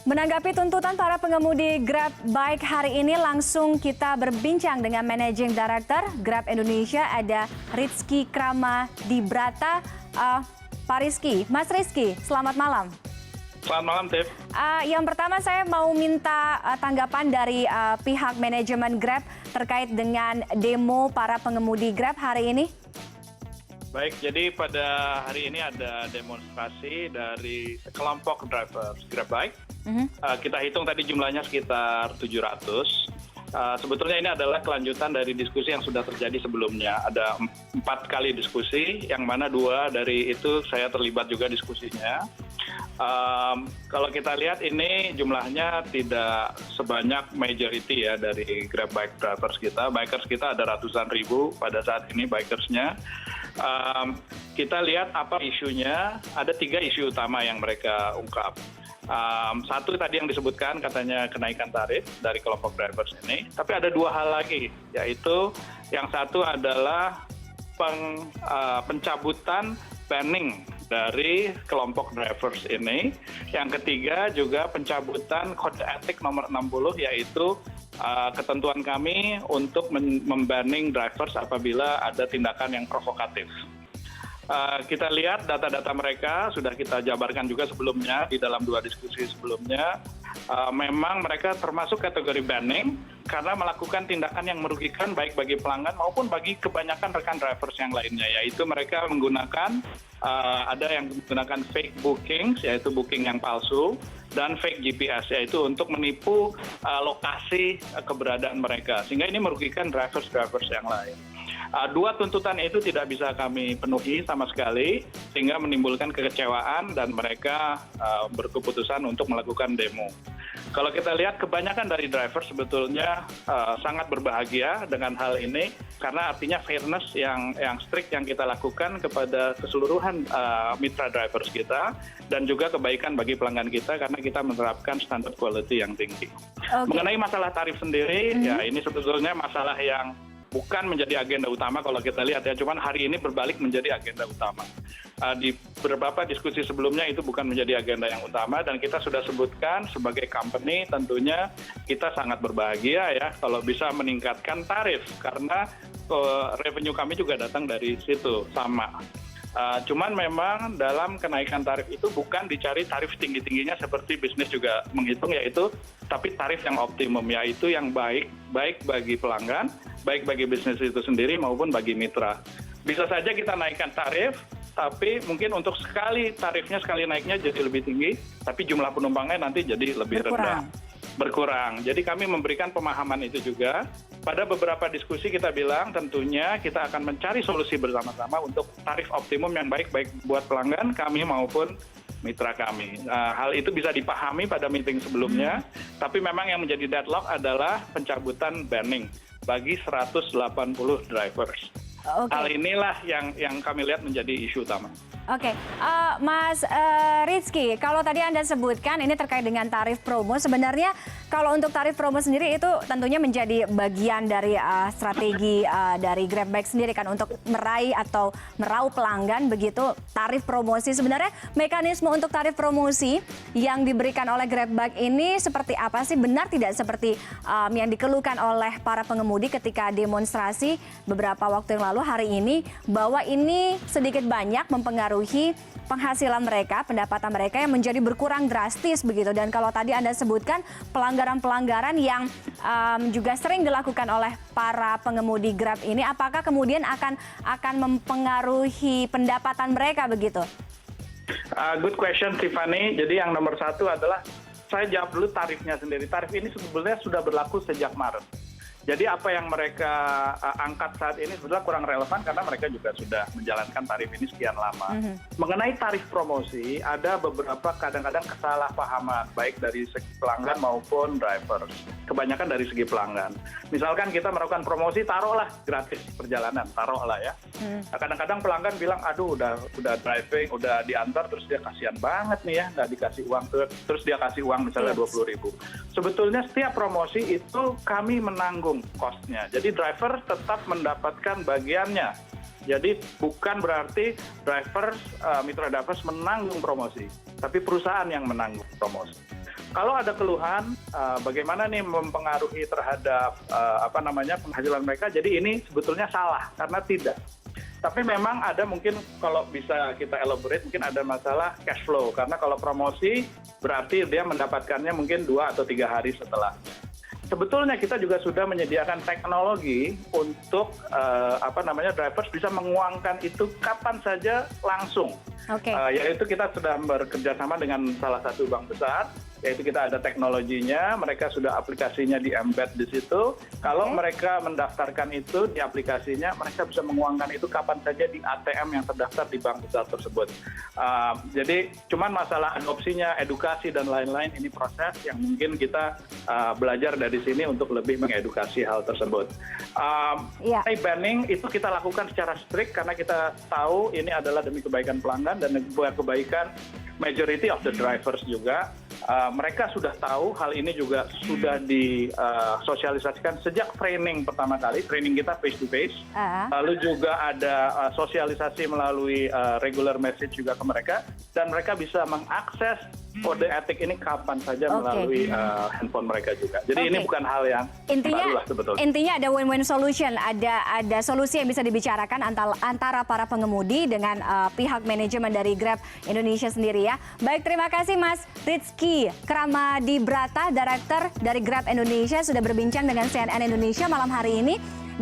Menanggapi tuntutan para pengemudi Grab Bike hari ini, langsung kita berbincang dengan Managing Director Grab Indonesia, ada Rizky Kramadibrata. Pak Rizky, Mas Rizky, selamat malam. Selamat malam, Tiff. Yang pertama saya mau minta tanggapan dari pihak manajemen Grab terkait dengan demo para pengemudi Grab hari ini. Baik, jadi pada hari ini ada demonstrasi dari sekelompok driver Grab Bike. Kita hitung tadi jumlahnya sekitar 700. Sebetulnya ini adalah kelanjutan dari diskusi yang sudah terjadi sebelumnya. Ada 4 kali diskusi, yang mana 2 dari itu saya terlibat juga diskusinya. Kalau kita lihat ini jumlahnya tidak sebanyak majority ya dari Grab Bike drivers kita. Bikers kita ada ratusan ribu pada saat ini bikersnya. Kita lihat apa isunya, ada 3 isu utama yang mereka ungkap. Satu tadi yang disebutkan katanya kenaikan tarif dari kelompok drivers ini, tapi ada 2 hal lagi, yaitu yang satu adalah pencabutan banning dari kelompok drivers ini. Yang ketiga juga pencabutan kode etik nomor 60, yaitu ketentuan kami untuk membanning drivers apabila ada tindakan yang provokatif. Kita lihat data-data mereka sudah kita jabarkan juga sebelumnya di dalam 2 diskusi sebelumnya. Memang mereka termasuk kategori banning karena melakukan tindakan yang merugikan baik bagi pelanggan maupun bagi kebanyakan rekan drivers yang lainnya, yaitu mereka menggunakan ada yang menggunakan fake bookings, yaitu booking yang palsu, dan fake GPS, yaitu untuk menipu lokasi keberadaan mereka, sehingga ini merugikan drivers yang lain. 2 tuntutan itu tidak bisa kami penuhi sama sekali, sehingga menimbulkan kekecewaan dan mereka berkeputusan untuk melakukan demo. Kalau kita lihat kebanyakan dari driver sebetulnya sangat berbahagia dengan hal ini, karena artinya fairness yang strict yang kita lakukan kepada keseluruhan mitra drivers kita, dan juga kebaikan bagi pelanggan kita karena kita menerapkan standar quality yang tinggi. Okay. Mengenai masalah tarif sendiri, ya ini sebetulnya masalah yang bukan menjadi agenda utama kalau kita lihat ya, cuman hari ini berbalik menjadi agenda utama. Di beberapa diskusi sebelumnya itu bukan menjadi agenda yang utama, dan kita sudah sebutkan sebagai company tentunya kita sangat berbahagia ya kalau bisa meningkatkan tarif, karena revenue kami juga datang dari situ sama. Cuman memang dalam kenaikan tarif itu bukan dicari tarif tinggi-tingginya seperti bisnis juga menghitung, yaitu tapi tarif yang optimum, yaitu yang baik bagi pelanggan, baik bagi bisnis itu sendiri maupun bagi mitra. Bisa saja kita naikkan tarif, tapi mungkin untuk sekali naiknya jadi lebih tinggi, tapi jumlah penumpangnya nanti jadi lebih rendah. Berkurang. Jadi kami memberikan pemahaman itu juga. Pada beberapa diskusi kita bilang tentunya kita akan mencari solusi bersama-sama untuk tarif optimum yang baik buat pelanggan kami maupun mitra kami. Hal itu bisa dipahami pada meeting sebelumnya, tapi memang yang menjadi deadlock adalah pencabutan banning bagi 180 drivers. Okay. Hal inilah yang kami lihat menjadi isu utama. Oke, Mas Rizky, kalau tadi Anda sebutkan ini terkait dengan tarif promo, sebenarnya kalau untuk tarif promo sendiri itu tentunya menjadi bagian dari strategi dari Grab Bike sendiri kan untuk meraih atau meraup pelanggan begitu, tarif promosi. Sebenarnya mekanisme untuk tarif promosi yang diberikan oleh Grab Bike ini seperti apa sih? Benar tidak seperti yang dikeluhkan oleh para pengemudi ketika demonstrasi beberapa waktu yang lalu hari ini, bahwa ini sedikit banyak mempengaruhi penghasilan mereka, pendapatan mereka yang menjadi berkurang drastis begitu. Dan kalau tadi Anda sebutkan pelanggaran-pelanggaran yang juga sering dilakukan oleh para pengemudi Grab ini, apakah kemudian akan mempengaruhi pendapatan mereka begitu? Good question, Tiffany. Jadi yang nomor 1 adalah, saya jawab dulu tarifnya sendiri. Tarif ini sebenarnya sudah berlaku sejak Maret. Jadi apa yang mereka angkat saat ini sebetulnya kurang relevan karena mereka juga sudah menjalankan tarif ini sekian lama. Mengenai tarif promosi, ada beberapa kadang-kadang kesalahpahaman baik dari segi pelanggan maupun driver. Kebanyakan dari segi pelanggan. Misalkan kita melakukan promosi, taruhlah gratis perjalanan, taruhlah ya. Kadang-kadang pelanggan bilang, aduh udah driving, udah diantar, terus dia kasihan banget nih ya, nggak dikasih uang, terus dia kasih uang misalnya 20.000. Sebetulnya setiap promosi itu kami menanggung cost-nya. Jadi driver tetap mendapatkan bagiannya. Jadi bukan berarti mitra drivers menanggung promosi, tapi perusahaan yang menanggung promosi. kalau ada keluhan, bagaimana nih mempengaruhi terhadap penghasilan mereka? Jadi ini sebetulnya salah karena tidak. Tapi memang ada mungkin kalau bisa kita elaborate mungkin ada masalah cash flow karena kalau promosi berarti dia mendapatkannya mungkin 2 atau 3 hari setelah. Sebetulnya kita juga sudah menyediakan teknologi untuk drivers bisa menguangkan itu kapan saja langsung. Yaitu kita sudah bekerja sama dengan salah satu bank besar, yaitu kita ada teknologinya, mereka sudah aplikasinya di embed di situ. Kalau mereka mendaftarkan itu di aplikasinya, mereka bisa menguangkan itu kapan saja di ATM yang terdaftar di bank besar tersebut. Jadi cuman masalah adopsinya, edukasi dan lain-lain ini proses yang mungkin kita belajar dari sini untuk lebih mengedukasi hal tersebut. Banning itu kita lakukan secara strict karena kita tahu ini adalah demi kebaikan pelanggan dan kebaikan majority of the drivers juga. Mereka sudah tahu hal ini juga sudah disosialisasikan sejak training pertama kali, training kita face to face. Lalu juga ada sosialisasi melalui regular message juga ke mereka dan mereka bisa mengakses kode etik ini kapan saja melalui handphone mereka juga. Jadi ini bukan hal yang baru lah sebetulnya. Intinya ada win-win solution, ada solusi yang bisa dibicarakan antara para pengemudi dengan pihak manajemen dari Grab Indonesia sendiri ya. Baik, terima kasih Mas Rizky Kramadibrata, Director dari Grab Indonesia sudah berbincang dengan CNN Indonesia malam hari ini.